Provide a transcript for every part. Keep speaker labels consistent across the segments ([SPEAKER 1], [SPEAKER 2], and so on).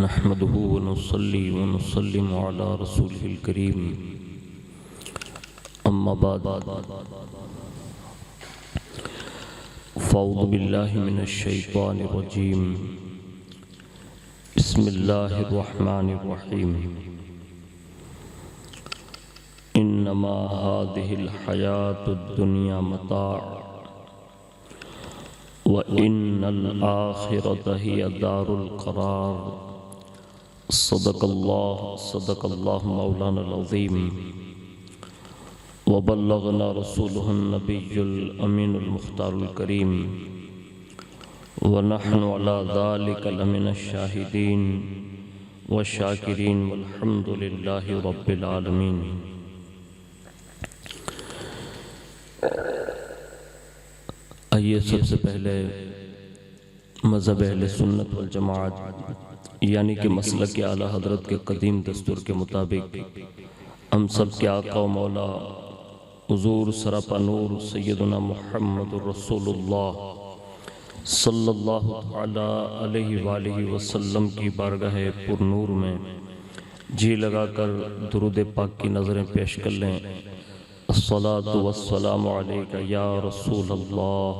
[SPEAKER 1] نحمده ونصلي ونسلم على رسوله الكريم أما بعد فأعوذ بالله من الشيطان الرجيم بسم الله الرحمن الرحيم إنما هذه الحياة الدنيا متاع وإن الآخرة هي دار القرار صدق الله مولانا العظيم وبلغنا رسوله النبي الأمين المختار الكريم ونحن على ذلك لمن الشاهدين والشاكرين والحمد لله رب العالمين. آئیے سب سے پہلے مذہب اہل سنت والجماعت یعنی کہ مسلک اعلیٰ حضرت کے قدیم دستور کے مطابق ہم سب کے آقا و مولا حضور سراپا نور سیدنا محمد رسول اللہ صلی اللہ علیہ وآلہ وسلم کی بارگاہ پر نور میں جی لگا کر درود پاک کی نظریں پیش کر لیں. الصلاة والسلام علیکہ یا رسول اللہ،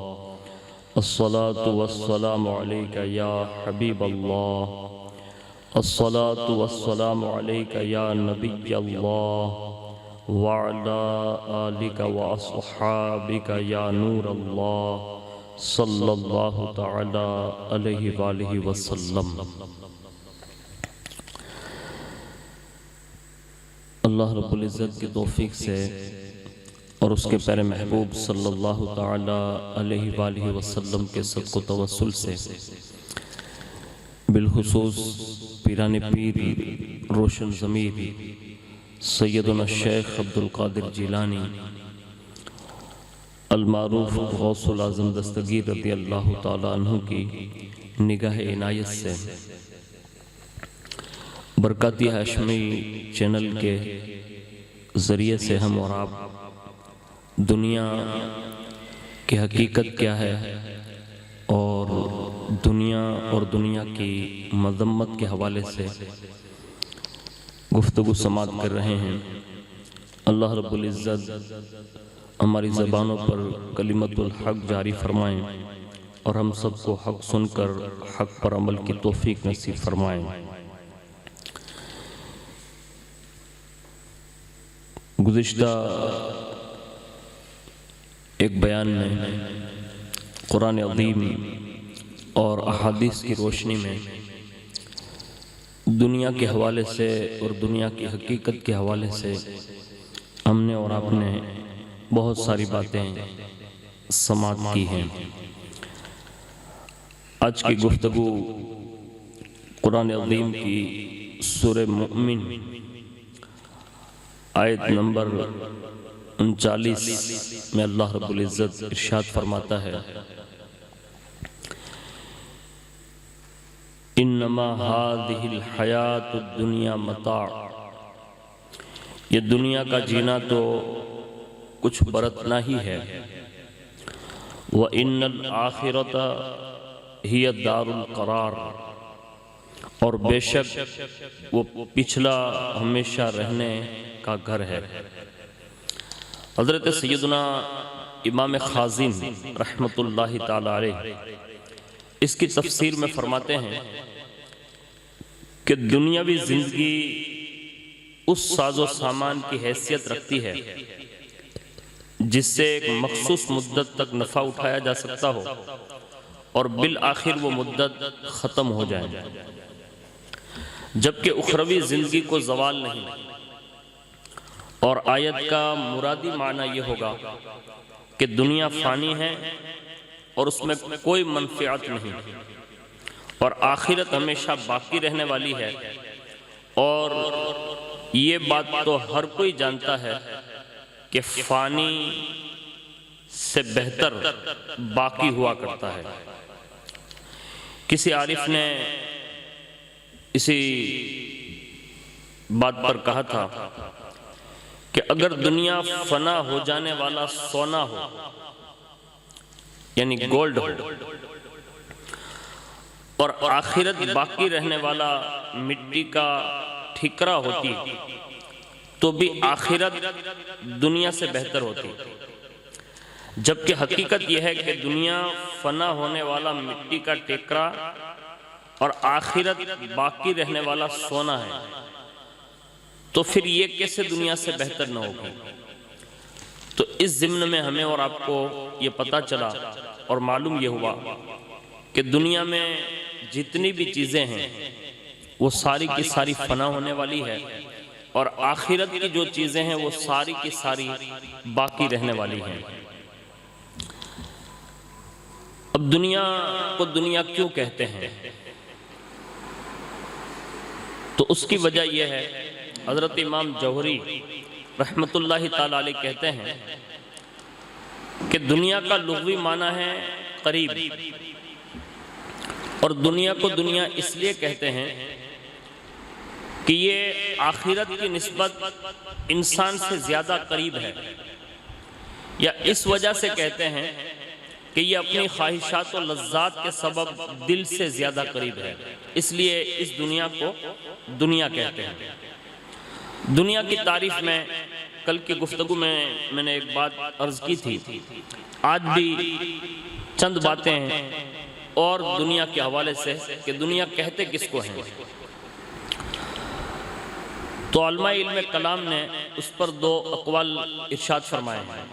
[SPEAKER 1] الصلاة والسلام علیکہ یا حبیب اللہ، الصلاة والسلام علیکہ یا نبی اللہ وعلا آلک واصحابک یا نور اللہ صلی اللہ تعالی علیہ وآلہ وسلم. اللہ رب العزت کی توفیق سے اور اس کے پیارے محبوب صلی اللہ تعالی علیہ وآلہ وسلم کے صدق و توسل سے بالخصوص پیران پیر روشن ضمیر سیدنا الشیخ عبدالقادر جیلانی المعروف غوث العظم دستگیر رضی اللہ تعالی عنہ کی نگاہ عنایت سے برکاتی ہاشمی چینل کے ذریعے سے ہم اور آپ دنیا کی حقیقت کیا ہے اور دنیا کی مذمت کے حوالے سے گفتگو سماعت کر رہے ہیں. اللہ رب العزت ہماری زبانوں پر کلمت الحق جاری فرمائیں اور ہم سب کو حق سن کر حق پر عمل کی توفیق نصیب فرمائیں. گزشتہ ایک بیان میں قرآن عظیم اور احادیث کی روشنی میں دنیا کے حوالے سے اور دنیا کی حقیقت کے حوالے سے ہم نے اور آپ نے بہت ساری باتیں سماعت کی ہیں. آج کی گفتگو قرآن عظیم کی سورہ مؤمن آیت نمبر 39 میں اللہ رب العزت ارشاد فرماتا ہے انما هذه الحیات الدنیا متاع، یہ دنیا کا جینا تو کچھ برتنا ہی ہے. وَإِنَّ الْآخِرَةَ هِيَ دَارُ الْقَرَارِ، اور بے شک وہ پچھلا ہمیشہ رہنے کا گھر ہے. حضرت سیدنا امام خازن رحمت اللہ تعالی علیہ اس کی تفسیر میں فرماتے ہیں کہ دنیاوی زندگی اس ساز و سامان کی حیثیت رکھتی ہے جس سے ایک مخصوص مدت تک نفع اٹھایا جا سکتا ہو اور بالآخر وہ مدت ختم ہو جائے، جبکہ اخروی زندگی کو زوال نہیں. اور آیت کا مرادی معنی یہ ہوگا کہ دنیا فانی ہے اور اس میں کوئی منفعت نہیں، اور آخرت ہمیشہ باقی رہنے والی ہے. اور یہ بات تو ہر کوئی جانتا ہے کہ فانی سے بہتر باقی ہوا کرتا ہے. کسی عارف نے اسی بات پر کہا تھا کہ اگر دنیا فنا ہو جانے والا سونا ہو یعنی گولڈ ہو اور آخرت باقی رہنے والا مٹی کا ٹھیکرا ہوتی تو بھی آخرت دنیا سے بہتر ہوتی، جبکہ حقیقت یہ ہے کہ دنیا فنا ہونے والا مٹی کا ٹھیکرا اور آخرت باقی رہنے والا سونا ہے، تو پھر یہ کیسے دنیا سے بہتر نہ ہوگی؟ تو اس ضمن میں ہمیں اور آپ کو یہ پتہ چلا اور معلوم یہ ہوا کہ دنیا میں جتنی بھی چیزیں ہیں وہ ساری کی ساری فنا ہونے والی ہے، اور آخرت کی جو چیزیں ہیں وہ ساری کی ساری باقی رہنے والی ہیں۔ اب دنیا کو دنیا کیوں کہتے ہیں؟ تو اس کی وجہ یہ ہے، حضرت امام جوہری رحمت اللہ تعالی علیہ کہتے ہیں کہ دنیا کا لغوی معنی ہے قریب، اور دنیا کو دنیا اس لیے کہتے ہیں کہ یہ آخرت کی نسبت انسان سے زیادہ قریب ہے، یا اس وجہ سے کہتے ہیں کہ یہ اپنی خواہشات و لذات کے سبب دل سے زیادہ قریب ہے، اس لیے اس دنیا کو دنیا کہتے ہیں۔ دنیا کی تعریف میں کل کی گفتگو میں نے ایک بات عرض کی تھی، آج بھی چند باتیں ہیں اور دنیا کے حوالے سے کہ دنیا کہتے کس کو ہیں۔ تو علماء علم کلام نے اس پر دو اقوال ارشاد فرمائے ہیں۔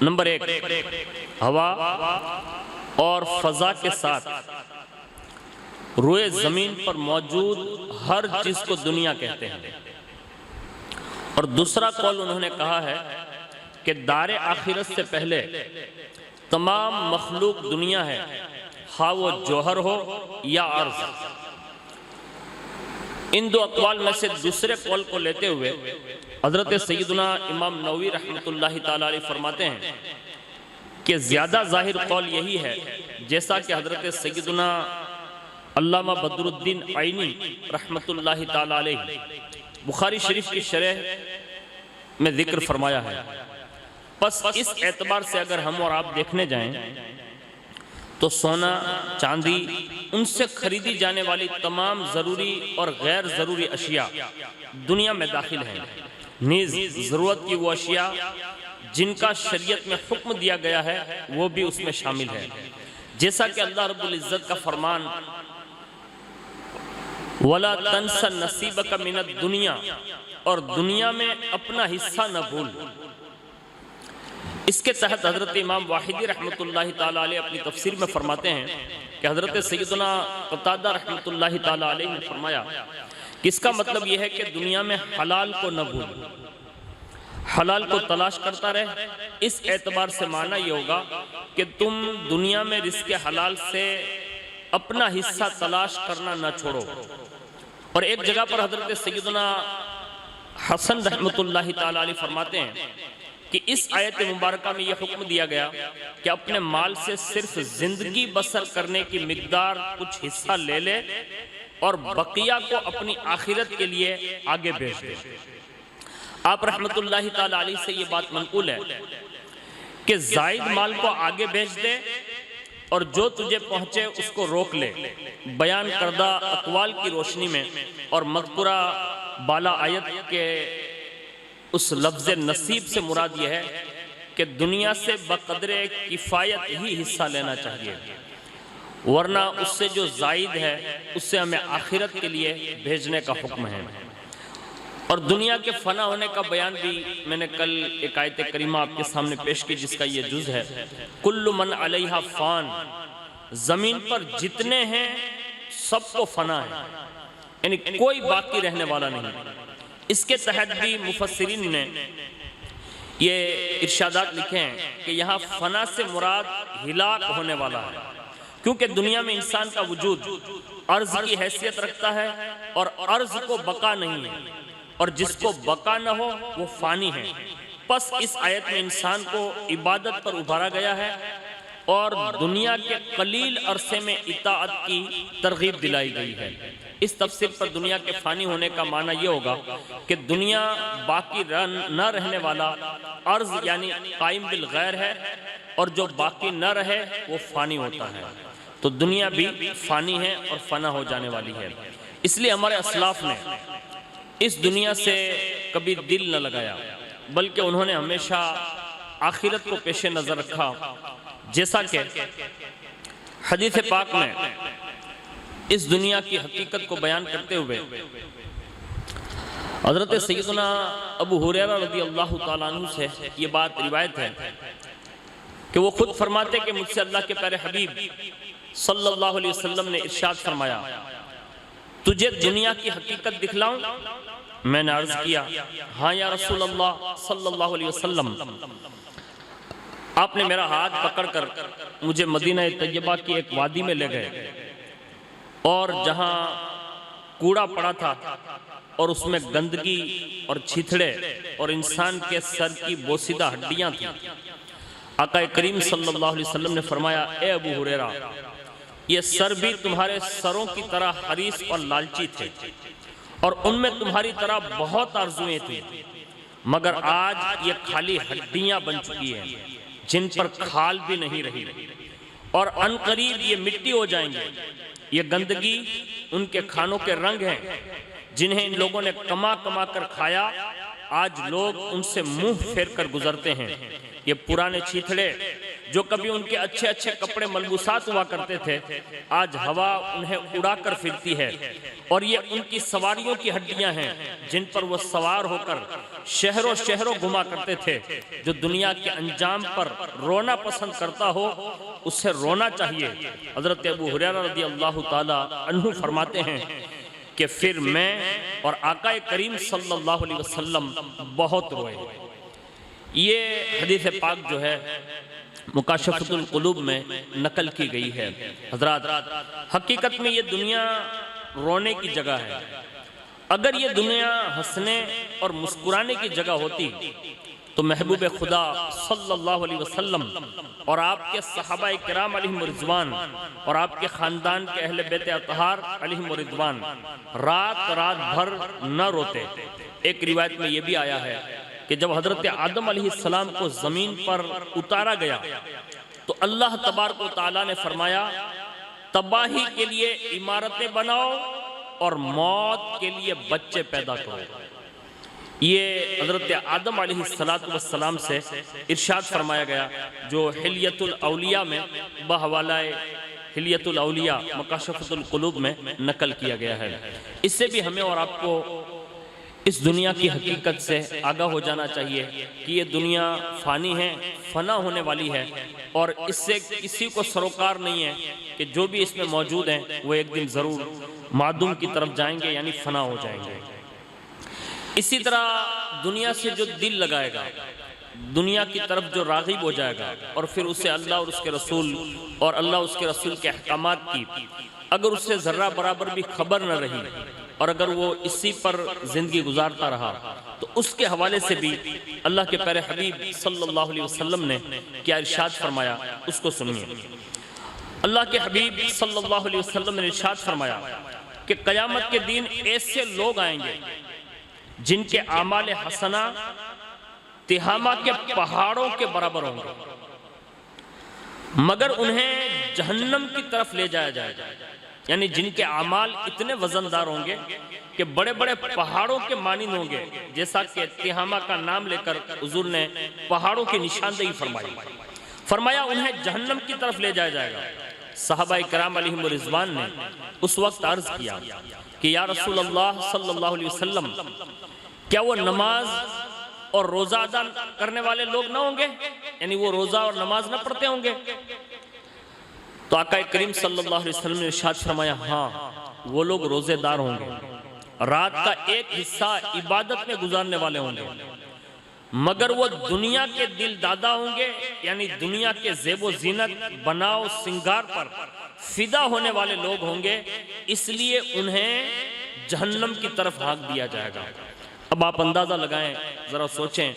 [SPEAKER 1] نمبر ایک، ہوا اور فضا کے ساتھ روئے زمین پر موجود ہر چیز کو دنیا کہتے ہیں، اور دوسرا قول انہوں نے کہا ہے کہ دار آخرت سے پہلے تمام مخلوق دنیا ہے، خواہ وہ جوہر ہو یا عرض۔ ان دو اقوال میں سے دوسرے قول کو لیتے ہوئے حضرت سیدنا امام نووی رحمت اللہ تعالی علیہ فرماتے ہیں کہ زیادہ ظاہر قول یہی ہے، جیسا کہ حضرت سیدنا علامہ بدر الدین عینی رحمت اللہ تعالی علیہ بخاری شریف کی شرح میں ذکر فرمایا ہے۔ پس اس اعتبار سے اگر ہم اور آپ دیکھنے جائیں تو سونا، چاندی، ان سے خریدی جانے والی تمام ضروری اور غیر ضروری اشیاء دنیا میں داخل ہیں، نیز ضرورت کی وہ اشیاء جن کا شریعت میں حکم دیا گیا ہے وہ بھی اس میں شامل ہے، جیسا کہ اللہ رب العزت کا فرمان وَلَا تَنْسَ نَصِيبَكَ مِنَ الدُّنْيَا، اور دنیا میں اپنا حصہ نہ بھول۔ اس کے تحت حضرت امام واحدی رحمت اللہ تعالی علیہ اپنی تفسیر میں فرماتے ہیں کہ حضرت سیدنا قتادہ رحمت اللہ تعالی علیہ نے فرمایا کہ اس کا مطلب یہ ہے کہ دنیا میں حلال کو نہ بھول، حلال کو تلاش کرتا رہے۔ اس اعتبار سے معنی یہ ہوگا کہ تم دنیا میں رزق حلال سے اپنا حصہ تلاش کرنا نہ چھوڑو۔ اور ایک جگہ پر حضرت سیدنا حسن رحمت اللہ تعالی علیہ فرماتے ہیں کہ اس آیت مبارکہ میں یہ حکم دیا گیا کہ اپنے مال سے صرف زندگی بسر کرنے کی مقدار کچھ حصہ لے لے اور بقیہ کو اپنی آخرت کے لیے آگے بھیج دے۔ آپ رحمت اللہ تعالی علیہ سے یہ بات منقول ہے کہ زائد مال کو آگے بھیج دے اور جو تجھے پہنچے اس کو روک لے۔ بیان کردہ اقوال کی روشنی میں اور مذکورہ بالا آیت کے اس لفظ نصیب سے مراد یہ ہے کہ دنیا سے بقدر کفایت ہی حصہ لینا چاہیے، ورنہ اس سے جو زائد ہے اس سے ہمیں آخرت کے لیے بھیجنے کا حکم ہے۔ اور دنیا کے فنا ہونے کا بیان بھی میں نے کل ایک آیت کریمہ آپ کے سامنے پیش کی جس کا یہ جز ہے، کل من علیہا فان، زمین پر جتنے ہیں سب کو فنا ہے، یعنی کوئی باقی رہنے والا نہیں۔ اس کے تحت بھی مفسرین نے یہ ارشادات لکھے ہیں کہ یہاں فنا سے مراد ہلاک ہونے والا ہے، کیونکہ دنیا میں انسان کا وجود عرض کی حیثیت رکھتا ہے اور عرض کو بقا نہیں ہے، اور جس کو بقا نہ ہو وہ فانی ہے۔ پس اس آیت میں انسان کو عبادت پر ابھارا گیا ہے اور دنیا کے قلیل عرصے میں اطاعت کی ترغیب دلائی گئی ہے۔ اس تفسیر پر دنیا کے فانی ہونے کا معنی یہ ہوگا کہ دنیا باقی نہ رہنے والا عرض یعنی قائم بالغیر ہے، اور جو باقی نہ رہے وہ فانی ہوتا ہے۔ تو دنیا بھی فانی ہے اور فنا ہو جانے والی ہے۔ اس لیے ہمارے اسلاف نے اس دنیا سے کبھی دل نہ لگایا، بلکہ انہوں نے ہمیشہ آخرت کو پیش نظر رکھا، جیسا کہ حدیث پاک میں اس دنیا کی حقیقت کو بیان کرتے ہوئے حضرت سیدنا ابو ہریرہ رضی اللہ تعالیٰ عنہ سے یہ بات روایت ہے کہ وہ خود فرماتے کہ مجھ سے اللہ کے پیارے حبیب صلی اللہ علیہ وسلم نے ارشاد فرمایا، تجھے دنیا کی حقیقت دکھلاؤں؟ میں نے عرض کیا، ہاں یا رسول اللہ صلی اللہ علیہ وسلم۔ آپ نے میرا ہاتھ پکڑ کر مجھے مدینہ طیبہ کی ایک وادی میں لے گئے، اور جہاں کوڑا پڑا تھا اور اس میں گندگی اور چھیتڑے اور انسان کے سر کی بوسیدہ ہڈیاں تھیں، آقا کریم صلی اللہ علیہ وسلم نے فرمایا، اے ابو ہریرہ، یہ سر بھی تمہارے سروں کی طرح حریص اور لالچی تھے، اور ان میں تمہاری طرح بہت آرزویں تھیں، مگر آج یہ خالی ہڈیاں بن چکی ہیں جن پر کھال بھی نہیں رہی، اور ان قریب یہ مٹی ہو جائیں گے۔ یہ گندگی ان کے کھانوں کے رنگ ہیں جنہیں ان لوگوں نے کما کما کر کھایا، آج لوگ ان سے منہ پھیر کر گزرتے ہیں۔ یہ پرانے چھیتڑے جو کبھی ان کے اچھے اچھے کپڑے ملبوسات ہوا کرتے تھے، آج ہوا انہیں اڑا کر پھرتی ہے، اور یہ ان کی سواریوں کی ہڈیاں ہیں جن پر وہ سوار ہو کر شہروں شہروں گھما کرتے تھے۔ جو دنیا کے انجام پر رونا پسند کرتا ہو اسے رونا چاہیے۔ حضرت ابو ہریرہ رضی اللہ تعالی عنہ فرماتے ہیں کہ پھر میں اور آقا کریم صلی اللہ علیہ وسلم بہت روئے۔ یہ حدیث پاک جو ہے مکاشفۃ القلوب میں نقل کی گئی ہے۔ حضرات، حقیقت میں یہ دنیا رونے کی جگہ ہے۔ اگر یہ دنیا ہنسنے اور مسکرانے کی جگہ ہوتی تو محبوب خدا صلی اللہ علیہ وسلم اور آپ کے صحابہ کرام علیہم رضوان اور آپ کے خاندان کے اہل بیت اطہار علیہم رضوان رات بھر نہ روتے۔ ایک روایت میں یہ بھی آیا ہے کہ جب حضرت آدم علیہ السلام کو زمین پر اتارا گیا تو اللہ تبارک و تعالیٰ نے فرمایا، تباہی کے لیے عمارتیں بناؤ اور موت کے لیے بچے پیدا کرو۔ یہ حضرت آدم علیہ السلام سے ارشاد فرمایا گیا، جو حلیۃ الاولیاء میں بحوالہ حلیۃ الاولیاء مکاشفۃ القلوب میں نقل کیا گیا ہے۔ اس سے بھی ہمیں اور آپ کو اس دنیا کی حقیقت سے آگاہ ہو جانا چاہیے کہ یہ دنیا فانی ہے، فنا ہونے والی ہے، اور اس سے کسی کو سروکار نہیں ہے کہ جو بھی اس میں موجود ہیں وہ ایک دن ضرور معدوم کی طرف جائیں گے، یعنی فنا ہو جائیں گے۔ اسی طرح دنیا سے جو دل لگائے گا، دنیا کی طرف جو راغب ہو جائے گا، اور پھر اسے اللہ اور اس کے رسول اور اللہ اس کے رسول کے احکامات کی اگر اس سے ذرہ برابر بھی خبر نہ رہی، اور اگر وہ اسی پر زندگی گزارتا رہا، تو اس کے حوالے سے بھی اللہ کے پیارے حبیب صلی اللہ علیہ وسلم نے کیا ارشاد فرمایا، اس کو سنیے۔ اللہ کے حبیب صلی اللہ علیہ وسلم نے ارشاد فرمایا کہ قیامت کے دن ایسے لوگ آئیں گے جن کے اعمال حسنہ تہامہ کے پہاڑوں کے برابر ہوں گے، مگر انہیں جہنم کی طرف لے جایا جائے گا، یعنی جن کے اعمال اتنے وزندار ہوں گے کہ بڑے بڑے پہاڑوں کے مانند ہوں گے، جیسا کہ تہامہ کا نام لے کر حضور نے پہاڑوں کی نشاندہی فرمایا انہیں جہنم کی طرف لے جایا جائے گا۔ صحابہ کرام علیہم رضوان نے اس وقت عرض کیا کہ یا رسول اللہ صلی اللہ علیہ وسلم، کیا وہ نماز اور روزہ ادا کرنے والے لوگ نہ ہوں گے، یعنی وہ روزہ اور نماز نہ پڑھتے ہوں گے؟ تو آقا کریم صلی اللہ علیہ وسلم نے ارشاد فرمایا، ہاں وہ لوگ روزے دار ہوں گے، رات کا ایک حصہ عبادت میں گزارنے والے ہوں گے، مگر وہ دنیا کے دل دادا ہوں گے، یعنی دنیا کے زیب و زینت بناؤ سنگار پر فدا ہونے والے لوگ ہوں گے، اس لیے انہیں جہنم کی طرف ہانک دیا جائے گا۔ اب آپ اندازہ لگائیں، ذرا سوچیں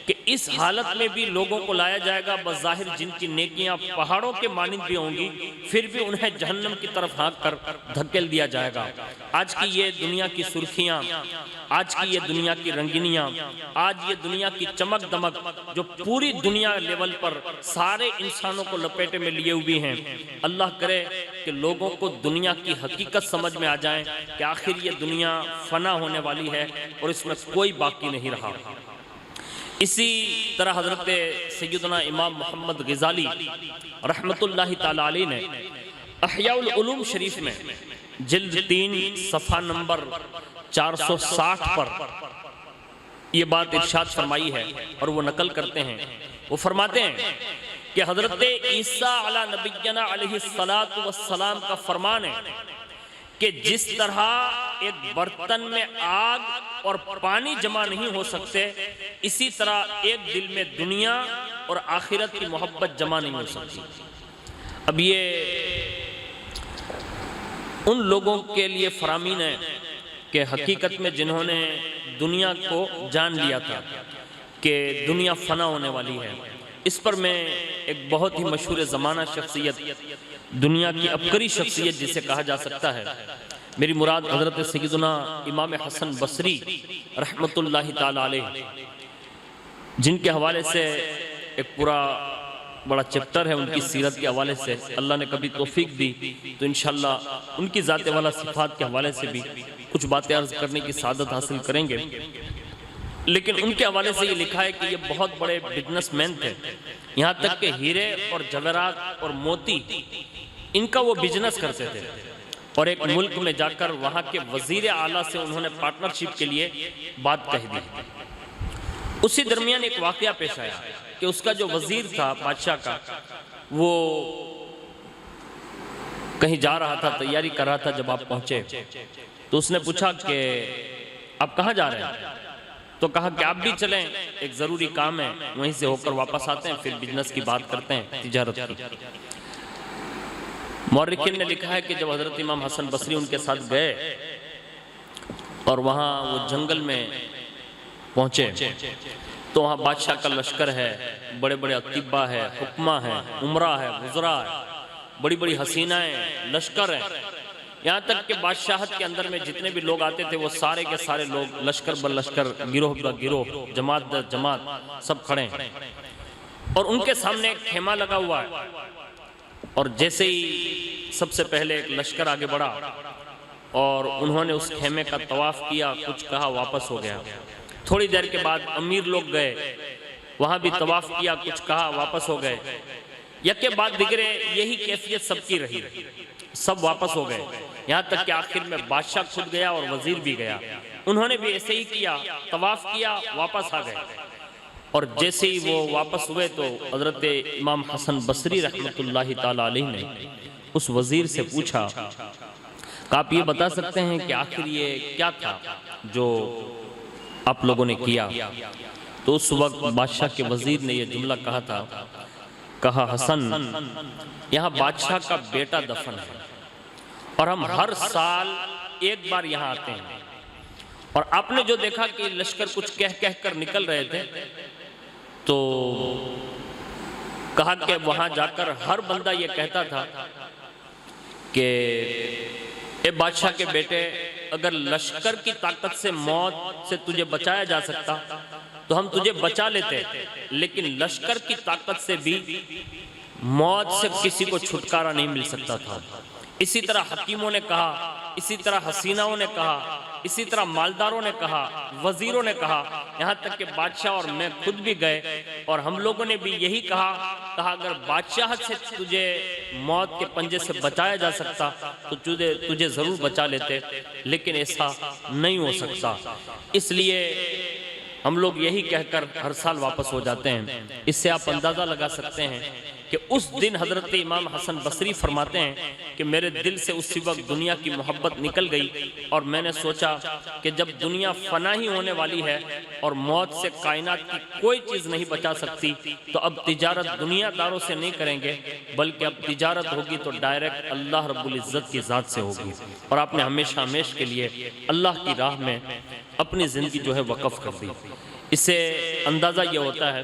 [SPEAKER 1] کہ اس حالت میں بھی لوگوں کو لایا جائے گا بظاہر جن کی نیکیاں پہاڑوں کے مانند بھی ہوں گی، پھر بھی انہیں جہنم کی طرف ہانک کر دھکیل دیا جائے گا۔ آج کی یہ دنیا کی سرخیاں، آج کی یہ دنیا کی رنگینیاں، آج یہ دنیا کی چمک دمک جو پوری دنیا لیول پر سارے انسانوں کو لپیٹے میں لیے ہوئی ہیں، اللہ کرے کہ لوگوں کو دنیا کی حقیقت سمجھ میں آ جائیں کہ آخر یہ دنیا فنا ہونے والی ہے اور اس میں کوئی باقی نہیں رہا۔ اسی طرح حضرت سیدنا امام محمد غزالی رحمت اللہ تعالی علیہ نے احیاء العلوم شریف میں جلد 3 صفحہ نمبر 460 پر یہ بات ارشاد فرمائی ہے اور وہ نقل کرتے ہیں۔ وہ فرماتے ہیں کہ حضرت عیسیٰ علی نبینا علیہ السلام کا فرمان ہے کہ جس طرح ایک برتن میں آگ اور پانی جمع نہیں ہو سکتے، اسی طرح ایک دل میں دنیا اور آخرت کی محبت جمع نہیں ہو سکتی۔ اب یہ ان لوگوں کے لیے فرامین ہے کہ حقیقت میں جنہوں نے دنیا کو جان لیا تھا کہ دنیا فنا ہونے والی ہے۔ اس پر میں ایک بہت ہی مشہور زمانہ شخصیت، دنیا کی عبقری شخصیت جسے کہا جا سکتا ہے، میری مراد حضرت سیدنا امام حسن بصری رحمت اللہ تعالی علیہ، جن کے حوالے سے ایک پورا بڑا چپٹر ہے ان کی سیرت کے حوالے سے، اللہ نے کبھی توفیق دی تو انشاءاللہ ان کی ذات والا صفات کے حوالے سے بھی کچھ باتیں عرض کرنے کی سعادت حاصل کریں گے۔ لیکن ان کے حوالے سے یہ لکھا ہے کہ یہ بہت بڑے بزنس مین تھے، یہاں تک کہ ہیرے اور جواہرات اور موتی ان کا وہ بزنس کرتے تھے، اور ایک ملک میں جا کر وہاں کے وزیر اعلیٰ سے انہوں نے پارٹنرشپ کے لیے بات کہہ دی۔ اسی درمیان ایک واقعہ پیش آیا کہ اس کا جو وزیر تھا بادشاہ کا، وہ کہیں جا رہا تھا، تیاری کر رہا تھا۔ جب آپ پہنچے تو اس نے پوچھا کہ آپ کہاں جا رہے ہیں؟ تو کہا کہ آپ بھی چلیں، ایک ضروری کام ہے، وہیں سے ہو کر واپس آتے ہیں، پھر بزنس کی بات کرتے ہیں، تجارت کی۔ مورخین نے لکھا ہے کہ جب حضرت امام حسن بصری ان کے ساتھ گئے اور وہاں وہ جنگل میں پہنچے تو وہاں بادشاہ کا لشکر ہے، بڑے بڑے اطباء ہے، حکماء ہے، عمرہ ہے، وزراء ہے، بڑی بڑی حسینائیں، لشکر ہیں، یہاں تک کہ بادشاہت کے اندر میں جتنے بھی لوگ آتے تھے وہ سارے کے سارے لوگ لشکر بر لشکر، گروہ بر گروہ، جماعت در جماعت سب کھڑے ہیں، اور ان کے سامنے ایک خیمہ لگا ہوا ہے۔ اور جیسے ہی سب سے پہلے ایک لشکر آگے بڑھا اور انہوں نے اس خیمے کا طواف کیا، کچھ کہا، واپس ہو گیا۔ تھوڑی دیر کے بعد امیر لوگ گئے، وہاں بھی طواف کیا، کچھ کہا، واپس ہو گئے۔ یکے بعد دیگرے یہی کیفیت سب کی رہی، سب واپس ہو گئے، یہاں تک کہ آخر میں بادشاہ خود گیا اور وزیر بھی گیا، انہوں نے بھی ایسے ہی کیا، طواف کیا، واپس آ گئے۔ اور جیسے ہی وہ واپس ہوئے تو حضرت امام حسن بصری رحمت اللہ تعالی علیہ نے اس وزیر سے پوچھا کہ آپ یہ بتا سکتے ہیں کہ آخر یہ کیا تھا جو آپ لوگوں نے کیا؟ تو اس وقت بادشاہ کے وزیر نے یہ جملہ کہا تھا، کہا حسن یہاں بادشاہ کا بیٹا دفن ہے اور ہم ہر سال ایک بار یہاں آتے ہیں، اور آپ نے جو دیکھا کہ لشکر کچھ کہہ کر نکل رہے تھے تو کہا کہ وہاں جا کر ہر بندہ یہ کہتا تھا کہ اے بادشاہ کے بیٹے، اگر لشکر کی طاقت سے موت سے تجھے بچایا جا سکتا تو ہم تجھے بچا لیتے، لیکن لشکر کی طاقت سے بھی موت سے کسی کو چھٹکارا نہیں مل سکتا تھا۔ اسی طرح حکیموں نے کہا، اسی طرح حسیناؤں نے کہا، اسی طرح مالداروں نے کہا، وزیروں نے کہا، یہاں تک کہ بادشاہ اور میں خود بھی گئے اور ہم لوگوں نے بھی یہی کہا اگر بادشاہت سے تجھے موت کے پنجے سے بچایا جا سکتا تو تجھے ضرور بچا لیتے، لیکن ایسا نہیں ہو سکتا، اس لیے ہم لوگ یہی کہہ کر ہر سال واپس ہو جاتے ہیں۔ اس سے آپ اندازہ لگا سکتے ہیں کہ اس دن حضرت امام حسن بصری فرماتے ہیں کہ میرے دل سے اسی وقت دنیا کی محبت نکل گئی اور میں نے سوچا کہ جب دنیا فنا ہی ہونے والی ہے اور موت سے کائنات کی کوئی چیز نہیں بچا سکتی تو اب تجارت دنیا داروں سے نہیں کریں گے، بلکہ اب تجارت ہوگی تو ڈائریکٹ اللہ رب العزت کی ذات سے ہوگی، اور آپ نے ہمیشہ ہمیش کے لیے اللہ کی راہ میں اپنی زندگی جو ہے وقف کر دی۔ اس سے اندازہ یہ ہوتا ہے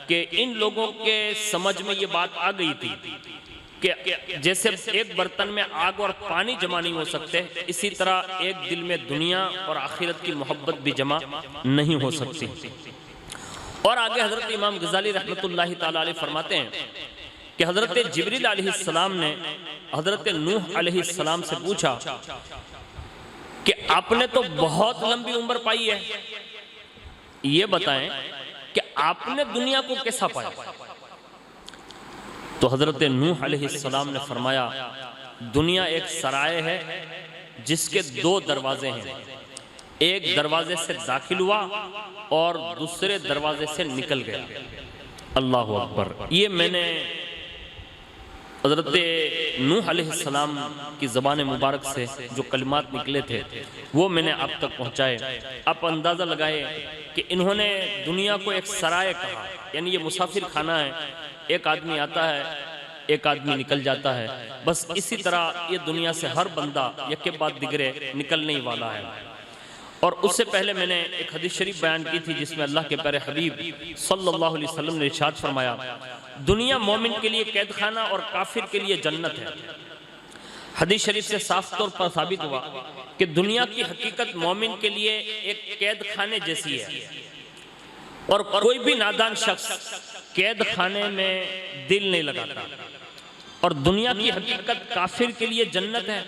[SPEAKER 1] کہ ان لوگوں کے سمجھ میں یہ بات آ گئی تھی کہ جیسے ایک برتن میں آگ اور پانی جمع نہیں ہو سکتے، اسی طرح ایک دل میں دنیا اور آخرت کی محبت بھی جمع نہیں ہو سکتی۔ اور آگے حضرت امام غزالی رحمۃ اللہ تعالی علیہ فرماتے ہیں کہ حضرت جبریل علیہ السلام نے حضرت نوح علیہ السلام سے پوچھا کہ آپ نے تو بہت لمبی عمر پائی ہے، یہ بتائیں کہ آپ نے دنیا کو کیسا پایا؟ تو حضرت نوح علیہ السلام نے فرمایا دنیا ایک سرائے ہے جس کے 2 دروازے ہیں، ایک دروازے سے داخل ہوا اور دوسرے دروازے سے نکل گیا۔ اللہ اکبر۔ یہ میں نے حضرت نوح علیہ السلام کی زبان مبارک سے جو کلمات نکلے تھے وہ میں نے آپ تک پہنچائے۔ آپ اندازہ لگائے کہ انہوں نے دنیا کو ایک سرائے کہا، یعنی یہ مسافر خانہ ہے، ایک آدمی آتا ہے ایک آدمی نکل جاتا ہے، بس اسی طرح یہ دنیا سے ہر بندہ یکے بعد دیگرے نکلنے ہی والا ہے۔ اور اس سے پہلے میں نے ایک حدیث شریف بیان کی تھی جس میں اللہ کے پیارے حبیب صلی اللہ علیہ وسلم نے ارشاد فرمایا دنیا مومن کے لیے قید خانہ اور کافر کے لیے جنت ہے۔ حدیث شریف سے صاف طور پر ثابت ہوا کہ دنیا کی حقیقت مومن کے لیے ایک قید خانے جیسی ہے، اور کوئی بھی نادان شخص قید خانے میں دل نہیں لگاتا، اور دنیا کی حقیقت کافر کے لیے جنت ہے۔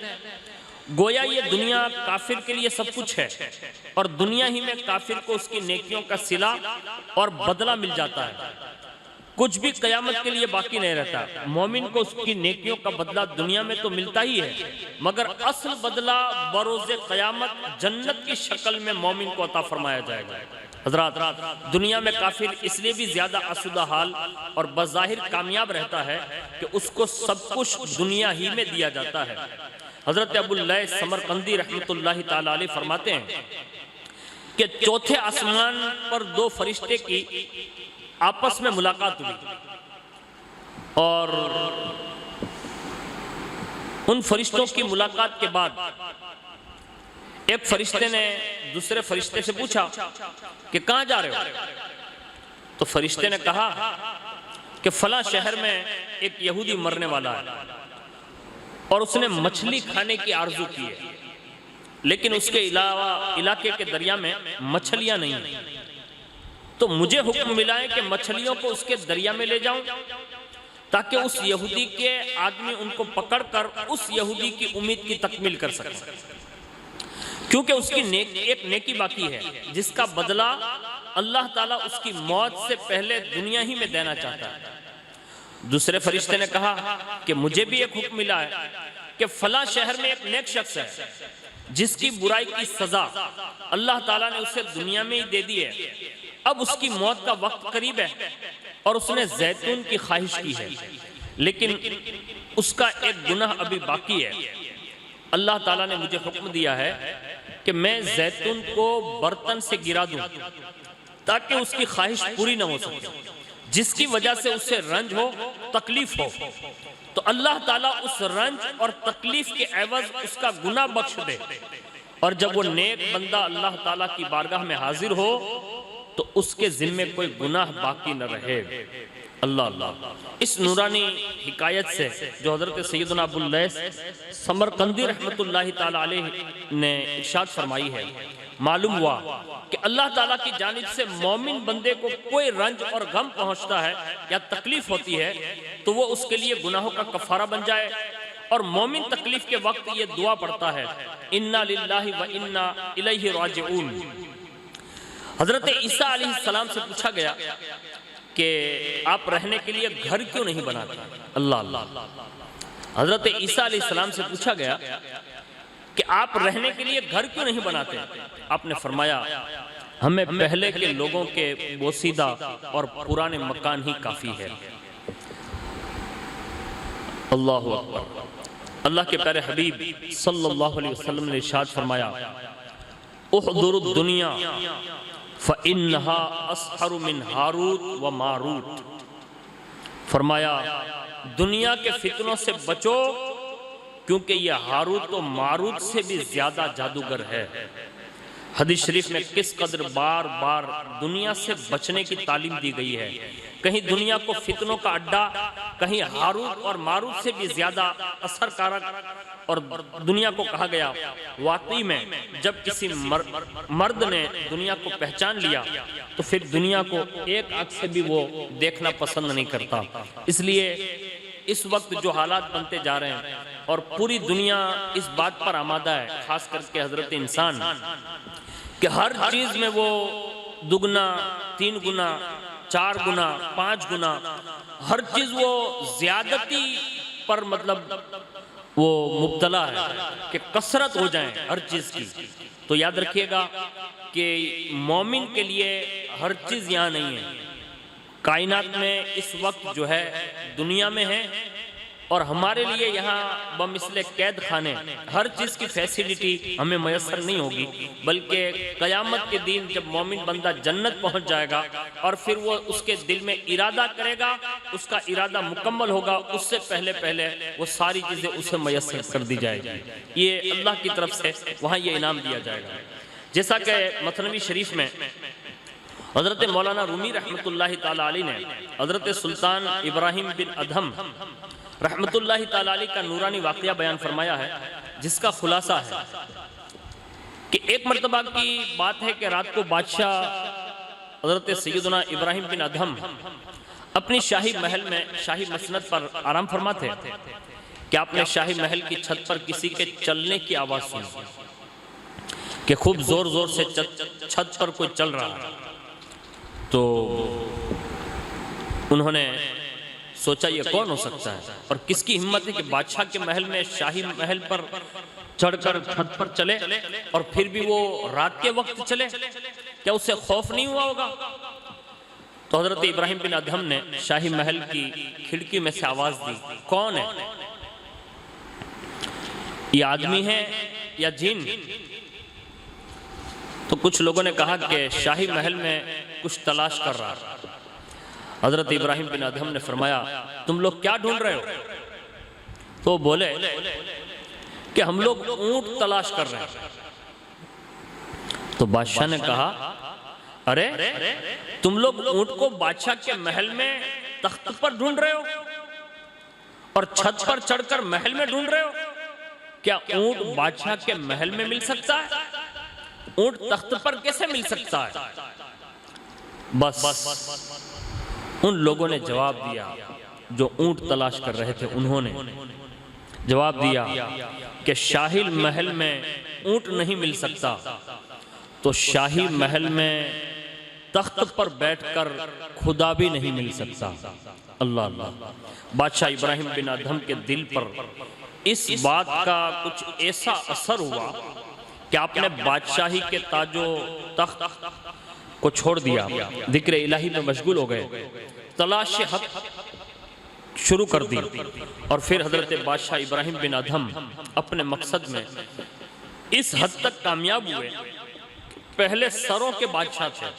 [SPEAKER 1] گویا یہ دنیا کافر کے لیے سب کچھ ہے، اور دنیا ہی میں کافر کو اس کی نیکیوں کا صلہ اور بدلہ مل جاتا ہے، کچھ بھی قیامت کے لیے باقی نہیں رہتا۔ مومن کو اس کی نیکیوں کا بدلہ دنیا میں تو ملتا ہی ہے، مگر اصل بدلہ بروز قیامت جنت کی شکل میں مومن کو عطا فرمایا جائے گا۔ حضرات، دنیا میں کافر اس لیے بھی زیادہ آسودہ حال اور بظاہر کامیاب رہتا ہے کہ اس کو سب کچھ دنیا ہی میں دیا جاتا ہے۔ حضرت ابو اللیث سمرقندی رحمۃ اللہ تعالی علیہ فرماتے ہیں کہ چوتھے آسمان پر 2 فرشتے کی آپس میں ملاقات ہوئی، اور ان فرشتوں کی ملاقات کے بعد ایک فرشتے نے دوسرے فرشتے سے پوچھا کہ کہاں جا رہے ہو؟ تو فرشتے نے کہا کہ فلاں شہر میں ایک یہودی مرنے والا ہے، اور اس نے مچھلی کھانے کی آرزو کی ہے، لیکن اس کے علاوہ علاقے کے دریا میں مچھلیاں نہیں ہیں، تو مجھے حکم ملا ہے کہ مچھلیوں کو اس کے دریا میں لے جاؤں تاکہ اس یہودی کے آدمی ان کو پکڑ کر اس یہودی کی امید کی تکمیل کر سکے، کیونکہ اس کی ایک نیکی باقی ہے جس کا بدلہ اللہ تعالیٰ اس کی موت سے پہلے دنیا ہی میں دینا چاہتا ہے۔ دوسرے فرشتے نے کہا کہ مجھے بھی ایک حکم ملا ہے کہ فلاں شہر میں ایک نیک شخص ہے جس کی برائی کی سزا اللہ تعالیٰ نے اسے دنیا میں ہی دے دی ہے، اب اس کی موت کا وقت قریب ہے، اور اس نے زیتون کی خواہش کی ہے، لیکن اس کا ایک گناہ ابھی باقی ہے۔ اللہ تعالیٰ نے مجھے حکم دیا ہے کہ میں زیتون کو برتن سے گرا دوں تاکہ اس کی خواہش پوری نہ ہو سکے، جس کی وجہ سے اسے رنج ہو، تکلیف ہو، تو اللہ تعالیٰ اس رنج اور تکلیف کے عوض اس کا گناہ بخش دے، اور جب وہ نیک بندہ اللہ تعالیٰ کی بارگاہ میں حاضر ہو تو اس کے ذمے کوئی گناہ باقی نہ رہے۔ اللہ اللہ۔ اس نورانی حکایت سے جو حضرت سیدنا ابو اللیث سمرقندی رحمت اللہ تعالی علیہ نے ارشاد فرمائی ہے، معلوم ہوا کہ اللہ تعالیٰ کی جانب سے مومن بندے کو کوئی رنج اور غم پہنچتا ہے یا تکلیف ہوتی ہے تو وہ اس کے لیے گناہوں کا کفارہ بن جائے، اور مومن تکلیف کے وقت یہ دعا پڑھتا ہے انا للہ و انا الیہ راجعون۔ حضرت عیسیٰ علیہ السلام سے پوچھا گیا کہ آپ رہنے کے لیے گھر کیوں نہیں بناتے؟ اللہ اللہ۔ حضرت عیسیٰ علیہ السلام سے پوچھا گیا کہ آپ رہنے کے لیے گھر کیوں نہیں بناتے؟ آپ نے فرمایا ہمیں پہلے کے لوگوں کے بوسیدہ اور پرانے مکان ہی کافی ہے۔ اللہ اکبر۔ اللہ کے پیارے حبیب صلی اللہ علیہ وسلم نے ارشاد فرمایا احضروا الدنیا فإنها أسحر من ہاروت و ماروت۔ فرمایا دنیا کے فتنوں سے بچو کیونکہ یہ ہاروت و ماروت سے بھی زیادہ جادوگر ہے۔ حدیث شریف میں کس قدر بار بار دنیا سے بچنے کی تعلیم دی گئی ہے. کہیں دنیا کو فتنوں کا اڈا، کہیں ہاروت اور ماروت سے بھی زیادہ اثر کارک، اور دنیا کو کہا گیا واقعی میں جب کسی مرد نے دنیا کو پہچان لیا تو پھر دنیا کو ایک آنکھ سے بھی وہ دیکھنا پسند نہیں کرتا. اس لیے اس وقت جو حالات بنتے جا رہے ہیں اور پوری دنیا اس بات پر آمادہ ہے، خاص کر کے حضرت انسان، کہ ہر چیز میں وہ دگنا، 3 گنا، 4 گنا، 5 گنا، ہر چیز وہ زیادتی پر مطلب وہ مبتلا ہے کہ کثرت ہو جائیں ہر چیز کی. تو یاد رکھیے گا کہ مومن کے لیے ہر چیز یہاں نہیں ہے. کائنات میں اس وقت جو ہے دنیا میں ہے، اور ہمارے لیے یہاں بمثل قید خانے ہر چیز کی فیسیلیٹی ہمیں میسر نہیں ہوگی، بلکہ قیامت کے دن جب مومن بندہ جنت پہنچ جائے گا اور پھر وہ اس کے دل میں ارادہ کرے گا، اس کا ارادہ مکمل ہوگا، اس سے پہلے وہ ساری چیزیں اسے میسر کر دی جائے گی. یہ اللہ کی طرف سے وہاں یہ انعام دیا جائے گا. جیسا کہ مثنوی شریف میں حضرت مولانا رومی رحمت اللہ تعالیٰ علیہ نے حضرت سلطان ابراہیم بن ادھم رحمت اللہ تعالیٰ علیہ کا نورانی واقعہ بیان فرمایا ہے، جس کا خلاصہ ہے کہ ایک مرتبہ کی بات ہے کہ رات کو بادشاہ حضرت سیدنا ابراہیم بن ادھم اپنی شاہی محل میں شاہی مسند پر آرام فرماتے کہ آپ نے شاہی محل کی چھت پر کسی کے چلنے کی آواز سنی کہ خوب زور زور سے چھت پر کوئی چل رہا ہے. تو انہوں نے سوچا یہ کون ہو سکتا ہے اور کس کی ہمت ہے کہ بادشاہ کے محل میں شاہی محل پر چڑھ کر چھت پر چلے اور پھر بھی وہ رات کے وقت چلے، کیا اسے خوف نہیں ہوا ہوگا؟ تو حضرت ابراہیم بن ادھم نے شاہی محل کی کھڑکی میں سے آواز دی، کون ہے؟ یہ آدمی ہے یا جن؟ تو کچھ لوگوں نے کہا کہ شاہی محل میں کچھ تلاش کر رہا. حضرت ابراہیم بن ادھم نے فرمایا تم لوگ کیا ڈھونڈ رہے ہو؟ تو بولے کہ ہم لوگ اونٹ تلاش کر رہے ہیں. تو بادشاہ نے کہا ارے تم لوگ اونٹ کو بادشاہ کے محل میں تخت پر ڈھونڈ رہے ہو اور چھت پر چڑھ کر محل میں ڈھونڈ رہے ہو؟ کیا اونٹ بادشاہ کے محل میں مل سکتا ہے؟ اونٹ تخت پر کیسے مل سکتا ہے؟ بس ان لوگوں نے جواب دیا جو اونٹ تلاش کر رہے تھے، انہوں نے جواب دیا کہ شاہی محل میں اونٹ نہیں مل سکتا تو شاہی محل میں تخت پر بیٹھ کر خدا بھی نہیں مل سکتا. اللہ اللہ. بادشاہ ابراہیم بن ادھم کے دل پر اس بات کا کچھ ایسا اثر ہوا کہ آپ نے بادشاہی کے تاج و تخت کو چھوڑ دیا، ذکر الہی میں مشغول ہو گئے، تلاش حق شروع کر دی. اور پھر حضرت بادشاہ ابراہیم بن ادھم اپنے مقصد میں اس حد تک کامیاب ہوئے. پہلے سروں کے بادشاہ تھے،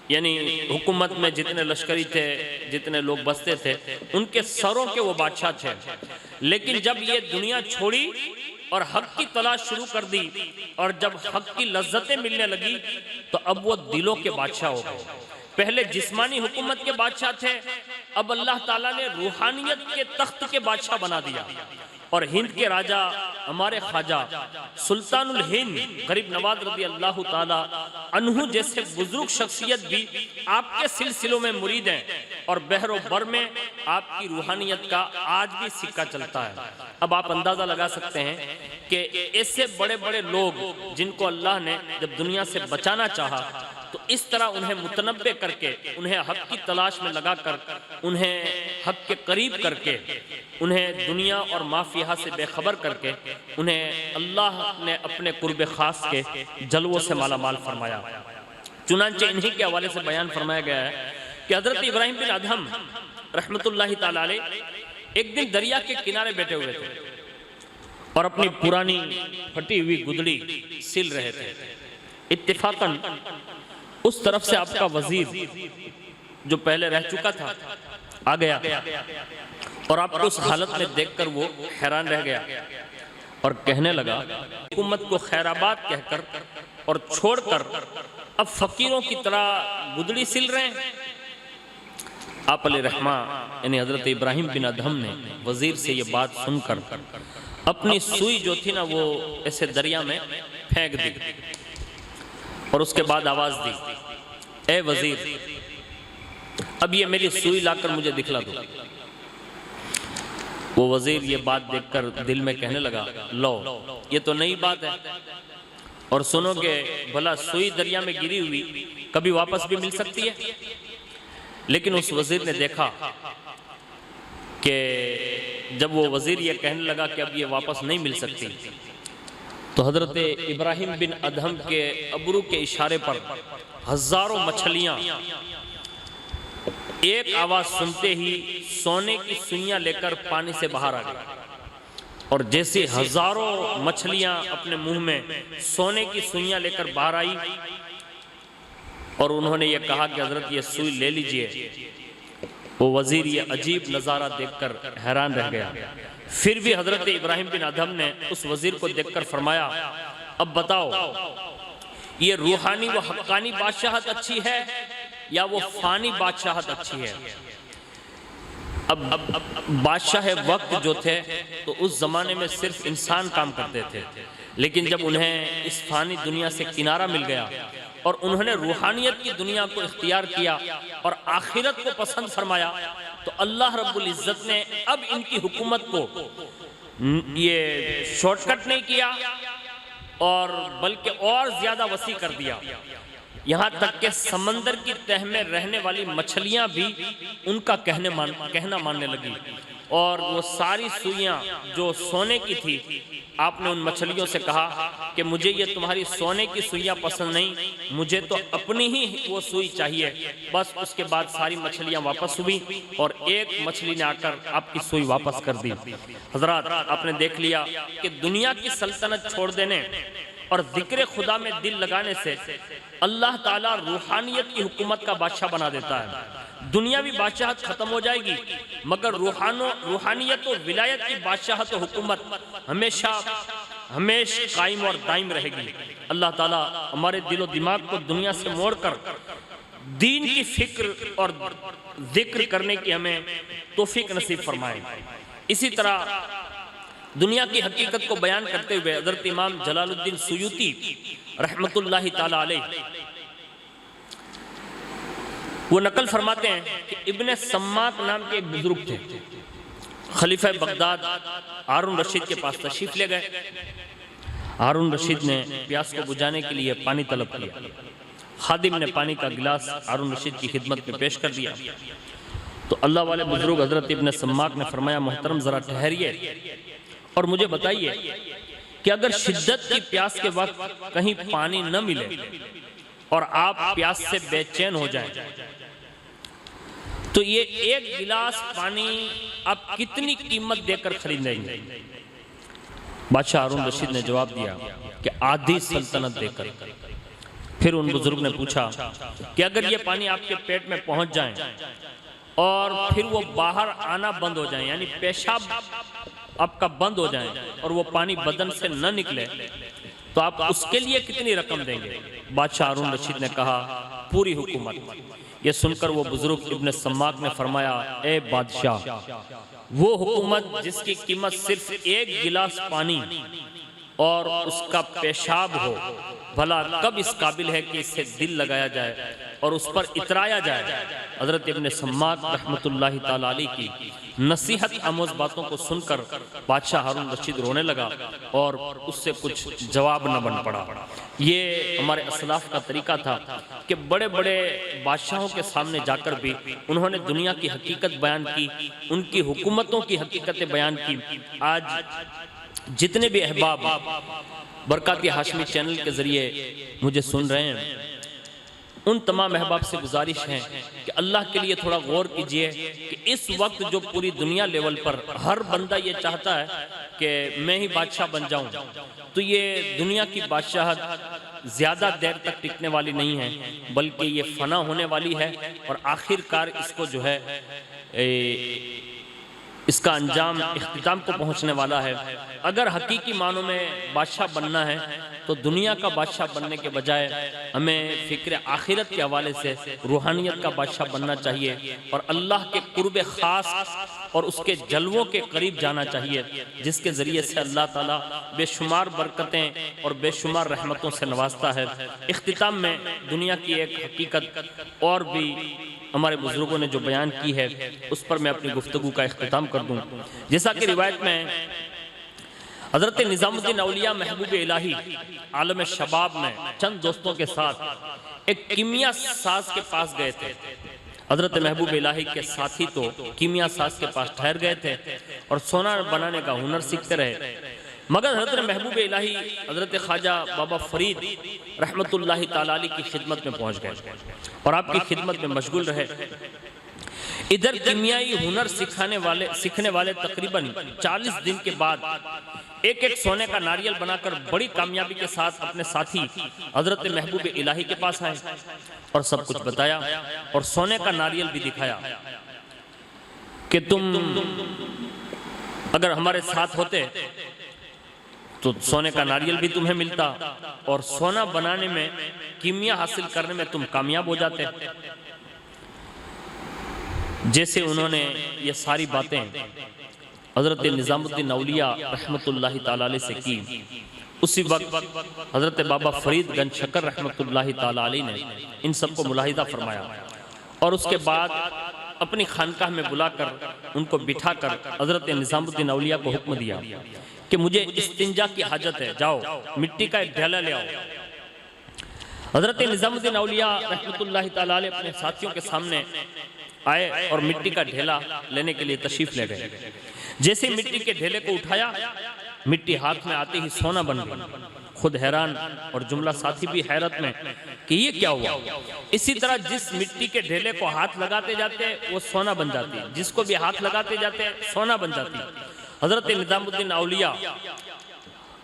[SPEAKER 1] یعنی حکومت میں جتنے لشکری تھے، جتنے لوگ بستے تھے، ان کے سروں کے وہ بادشاہ تھے. لیکن جب یہ دنیا چھوڑی اور حق کی تلاش شروع کر دی اور جب حق کی لذتیں ملنے لگی تو اب وہ دلوں کے بادشاہ ہو گئے. پہلے جسمانی حکومت کے بادشاہ تھے، اب اللہ تعالیٰ نے روحانیت کے تخت کے بادشاہ بنا دیا. اور ہند کے راجہ ہمارے خواجہ سلطان الہند غریب نواز رضی اللہ تعالیٰ عنہ جیسے بزرگ شخصیت بھی آپ کے سلسلوں میں مرید ہیں، اور بحر و بر میں آپ کی روحانیت کا آج بھی سکہ چلتا ہے. اب آپ اندازہ لگا سکتے ہیں کہ ایسے بڑے بڑے لوگ جن کو اللہ نے جب دنیا سے بچانا چاہا تو اس طرح انہیں متنبع کر کے، انہیں حق کی تلاش میں لگا کر، انہیں حق کے قریب کر کے، انہیں دنیا اور ما فیہا سے بے خبر کر کے، انہیں اللہ نے اپنے قرب خاص کے جلووں سے مالا مال فرمایا. چنانچہ انہی کے حوالے سے بیان فرمایا گیا ہے کہ حضرت ابراہیم بن ادھم رحمت اللہ تعالیٰ علیہ ایک دن دریا کے کنارے بیٹھے ہوئے تھے اور اپنی پرانی پھٹی ہوئی گدڑی سل رہے تھے. اتفاقاً اس طرف سے آپ کا وزیر جو پہلے رہ چکا تھا آ گیا اور آپ کو اس حالت میں دیکھ کر وہ حیران رہ گیا اور کہنے لگا، حکومت کو خیر آباد کہہ کر اور چھوڑ کر اب فقیروں کی طرح گدڑی سل رہے ہیں۔ آپ علیہ رحمہ یعنی حضرت ابراہیم بن ادہم نے وزیر سے یہ بات سن کر اپنی سوئی جو تھی نا وہ ایسے دریا میں پھینک دی اور اس کے بعد آواز دی، اے وزیر اب یہ میری سوئی لا کر مجھے دکھلا دو۔ وہ وزیر یہ بات دیکھ کر دل میں کہنے لگا، لو یہ تو نئی بات ہے، اور سنو کہ بھلا سوئی دریا میں گری ہوئی کبھی واپس بھی مل سکتی ہے؟ لیکن اس وزیر نے دیکھا کہ جب وہ وزیر یہ کہنے لگا کہ اب یہ واپس نہیں مل سکتی تو حضرت ابراہیم بن ادہم کے ابرو کے اشارے پر ہزاروں مچھلیاں ایک آواز سنتے ہی سونے کی سوئیاں لے کر پانی سے باہر آ گئی، اور جیسے ہزاروں مچھلیاں اپنے منہ میں سونے کی سوئیاں لے کر باہر آئی اور انہوں نے یہ کہا کہ حضرت یہ سوئی لے لیجئے، وہ وزیر یہ عجیب نظارہ دیکھ کر حیران رہ گیا۔ پھر بھی حضرت ابراہیم بن ادہم نے اس وزیر کو دیکھ کر فرمایا، اب بتاؤ یہ روحانی و حقانی بادشاہت اچھی ہے یا وہ فانی بادشاہت اچھی ہے؟ اب بادشاہ وقت جو تھے تو اس زمانے میں صرف انسان کام کرتے تھے، لیکن جب انہیں اس فانی دنیا سے کنارہ مل گیا اور انہوں نے روحانیت کی دنیا کو اختیار کیا اور آخرت کو پسند فرمایا تو اللہ رب العزت نے اب ان کی حکومت کو یہ شارٹ کٹ نہیں کیا اور بلکہ اور زیادہ وسیع کر دیا، یہاں تک کہ سمندر کی تہ میں رہنے والی مچھلیاں بھی ان کا کہنا ماننے لگی، اور وہ ساری سوئیاں جو سونے کی تھی آپ نے ان مچھلیوں سے کہا کہ مجھے یہ تمہاری سونے کی سوئیاں پسند نہیں، مجھے تو اپنی ہی وہ سوئی چاہیے۔ بس اس کے بعد ساری مچھلیاں واپس ہوئی اور ایک مچھلی نے آ کر آپ کی سوئی واپس کر دی۔ حضرات آپ نے دیکھ لیا کہ دنیا کی سلطنت چھوڑ دینے اور ذکر خدا میں دل لگانے سے اللہ تعالیٰ روحانیت کی حکومت کا بادشاہ بنا دیتا ہے۔ دنیاوی بادشاہت ختم ہو جائے گی مگر روحانیت و ولایت کی بادشاہت و حکومت ہمیشہ قائم اور دائم رہے گی۔ اللہ تعالیٰ ہمارے دل و دماغ کو دنیا سے موڑ کر دین کی فکر اور ذکر کرنے کی ہمیں توفیق نصیب فرمائے۔ اسی طرح دنیا کی حقیقت کو بیان کرتے ہوئے حضرت امام جلال الدین سیوطی رحمت اللہ تعالی علیہ وہ نقل فرماتے ہیں کہ ابن سماک نام کے ایک بزرگ تھے، خلیفہ بغداد ہارون رشید کے پاس تشریف لے گئے۔ ہارون رشید نے پیاس کو بجھانے کے لیے پانی طلب کیا، خادم نے پانی کا گلاس ہارون رشید کی خدمت میں پیش کر دیا تو اللہ والے بزرگ حضرت ابن سماک نے فرمایا، محترم ذرا ٹھہریے اور مجھے بتائیے کہ اگر شدت کی پیاس کے وقت کہیں پانی نہ ملے اور آپ پیاس سے بے چین ہو جائیں تو یہ ایک گلاس پانی آپ کتنی قیمت دے کر خریدیں گے؟ بادشاہ ہارون رشید نے جواب دیا کہ آدھی سلطنت دے کر۔ پھر ان بزرگ نے پوچھا کہ اگر یہ پانی آپ کے پیٹ میں پہنچ جائیں اور پھر وہ باہر آنا بند ہو جائیں، یعنی پیشاب آپ کا بند ہو جائیں اور وہ پانی بدن سے نہ نکلے تو آپ اس کے لیے کتنی رقم دیں گے؟ بادشاہ ہارون رشید نے کہا پوری حکومت۔ یہ سن کر وہ بزرگ ابن سماک نے فرمایا، اے بادشاہ، وہ حکومت جس کی قیمت صرف ایک گلاس پانی اور اس کا پیشاب ہو، بھلا کب اس قابل ہے کہ اسے دل لگایا جائے اور اس پر اترایا جائے؟ حضرت ابن سماک رحمت اللہ تعالی علیہ کی نصیحت آموز باتوں کو سن کر بادشاہ ہارون رشید رونے لگا اور اس سے کچھ جواب نہ بن پڑا۔ یہ ہمارے اسلاف کا طریقہ تھا کہ بڑے بڑے بادشاہوں کے سامنے جا کر بھی انہوں نے دنیا کی حقیقت بیان کی، ان کی حکومتوں کی حقیقتیں بیان کی۔ آج جتنے بھی احباب برکاتی ہاشمی چینل کے ذریعے مجھے سن رہے ہیں، ان تمام احباب سے گزارش ہے کہ اللہ کے لیے تھوڑا غور کیجئے کہ اس وقت جو پوری دنیا لیول پر ہر بندہ یہ چاہتا ہے کہ میں ہی بادشاہ بن جاؤں، تو یہ دنیا کی بادشاہت زیادہ دیر تک ٹکنے والی نہیں ہے، بلکہ یہ فنا ہونے والی ہے اور آخر کار اس کو جو ہے اس کا انجام اختتام کو پہنچنے والا ہے۔ اگر حقیقی معنوں میں بادشاہ بننا ہے تو دنیا کا بادشاہ بننے کے بجائے ہمیں فکر آخرت کے حوالے سے روحانیت کا بادشاہ بننا چاہیے اور اللہ کے قرب خاص اور اس کے جلووں کے قریب جانا چاہیے، جس کے ذریعے سے اللہ تعالیٰ بے شمار برکتیں اور بے شمار رحمتوں سے نوازتا ہے۔ اختتام میں دنیا کی ایک حقیقت اور بھی ہمارے بزرگوں نے جو بیان کی ہے اس پر میں اپنی گفتگو کا اختتام کر دوں۔ جیسا کہ روایت میں حضرت نظام الدین اولیاء محبوب الہی عالم شباب میں چند دوستوں کے ساتھ ایک کیمیا ساز کے پاس گئے تھے۔ حضرت محبوب الہی کے ساتھی تو کیمیا ساز کے پاس ٹھہر گئے تھے اور سونا بنانے کا ہنر سیکھتے رہے، مگر حضرت محبوب الہی حضرت خواجہ بابا فرید رحمت اللہ تعالیٰ علیہ کی خدمت میں پہنچ گئے اور آپ کی خدمت میں مشغول رہے۔ ادھر کیمیائی ہنر سیکھنے والے تقریباً 40 دن کے بعد ایک سونے کا ناریل بنا کر بڑی کامیابی کے ساتھ اپنے ساتھی حضرت محبوب الہی کے پاس آئے اور سب کچھ بتایا اور سونے کا ناریل بھی دکھایا کہ تم اگر ہمارے ساتھ ہوتے تو سونے کا ناریل بھی تمہیں ملتا اور سونا بنانے میں کیمیا حاصل کرنے میں تم کامیاب ہو جاتے۔ جیسے انہوں نے یہ ساری باتیں حضرت نظام الدین اولیاء رحمت اللہ تعالیٰ علیہ سے کی، اسی وقت حضرت بابا فرید گنج شکر رحمت اللہ تعالیٰ علیہ نے ان سب کو ملاحظہ فرمایا اور اس کے بعد اپنی خانقاہ میں بلا کر ان کو بٹھا کر حضرت نظام الدین اولیاء کو حکم دیا کہ مجھے استنجا کی حاجت ہے، جاؤ مٹی کا ایک ڈھیلا لے آؤ۔ حضرت نظام الدین اولیاء رحمت اللہ تعالیٰ علیہ اپنے ساتھیوں کے سامنے آئے اور مٹی کا ڈھیلا لینے کے لیے تشریف لے گئے۔ جیسے مٹی کے ڈھیلے کو اٹھایا، مٹی ہاتھ میں آتے ہی سونا بن گئی۔ خود حیران اور جملہ ساتھی بھی حیرت میں کہ یہ کیا ہوا۔ اسی طرح جس مٹی کے ڈھیلے کو ہاتھ لگاتے جاتے وہ سونا بن جاتی، جس کو بھی ہاتھ لگاتے جاتے سونا بن جاتی۔ حضرت نظام الدین اولیاء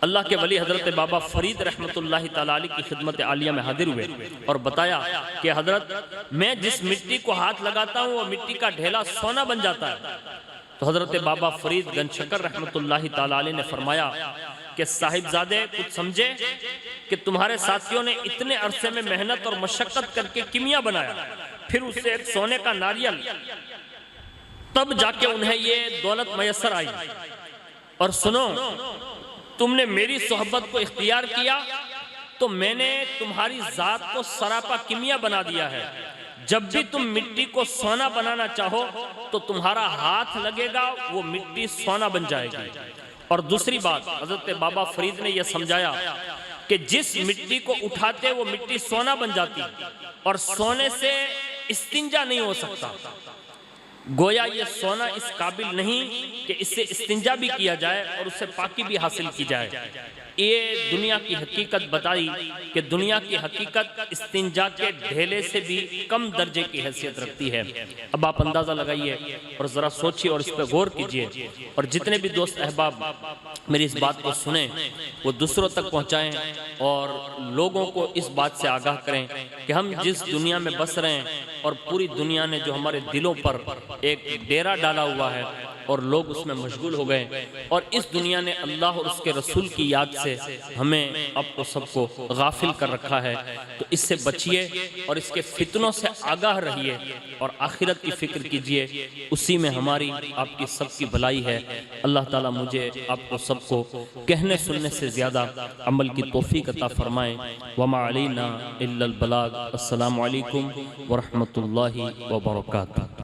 [SPEAKER 1] اللہ کے ولی حضرت بابا فرید رحمت اللہ تعالیٰ علیہ کی خدمت عالیہ میں حاضر ہوئے اور بتایا کہ حضرت میں جس مٹی کو ہاتھ لگاتا ہوں وہ مٹی کا ڈھیلا سونا بن جاتا ہے۔ تو حضرت بابا فرید گنج شکر رحمت اللہ تعالیٰ علیہ نے فرمایا کہ صاحبزادے کچھ سمجھے کہ تمہارے ساتھیوں نے اتنے عرصے میں محنت اور مشقت کر کے کیمیا بنایا، پھر اس سے ایک سونے کا ناریل، تب جا کے انہیں یہ دولت میسر آئی۔ اور سنو، تم نے میری صحبت کو اختیار کیا تو میں نے تمہاری ذات کو سراپا کیمیا بنا دیا ہے۔ جب بھی تم مٹی کو سونا بنانا چاہو تو تمہارا ہاتھ لگے گا، وہ مٹی سونا بن جائے گی۔ اور دوسری بات حضرت بابا فرید نے یہ سمجھایا کہ جس مٹی کو اٹھاتے وہ مٹی سونا بن جاتی اور سونے سے استنجا نہیں ہو سکتا۔ گویا یہ سونا اس قابل نہیں کہ اس سے استنجا بھی کیا جائے اور اس سے پاکی بھی حاصل کی جائے۔ یہ دنیا کی حقیقت بتائی کہ دنیا کی حقیقت استنجا کے ڈھیلے سے بھی کم درجے کی حیثیت رکھتی ہے۔ اب آپ اندازہ لگائیے اور ذرا سوچیے اور اس پہ غور کیجئے، اور جتنے بھی دوست احباب میری اس بات کو سنیں وہ دوسروں تک پہنچائیں اور لوگوں کو اس بات سے آگاہ کریں کہ ہم جس دنیا میں بس رہے ہیں اور پوری دنیا نے جو ہمارے دلوں پر ایک ڈیرا ڈالا ہوا ہے اور لوگ اس میں مشغول ہو گئے، اور اس دنیا نے اللہ اور اس کے رسول کی یاد سے ہمیں اب کو سب کو غافل کر رکھا ہے۔ تو اس سے بچیے اور اس کے فتنوں سے آگاہ رہیے اور آخرت کی فکر کیجئے، اسی میں ہماری آپ کی سب کی بھلائی ہے۔ اللہ تعالیٰ مجھے آپ کو سب کو کہنے سننے سے زیادہ عمل کی توفیق عطا فرمائے۔ وما علینا الا البلاغ۔ السلام علیکم ورحمۃ اللہ وبرکاتہ۔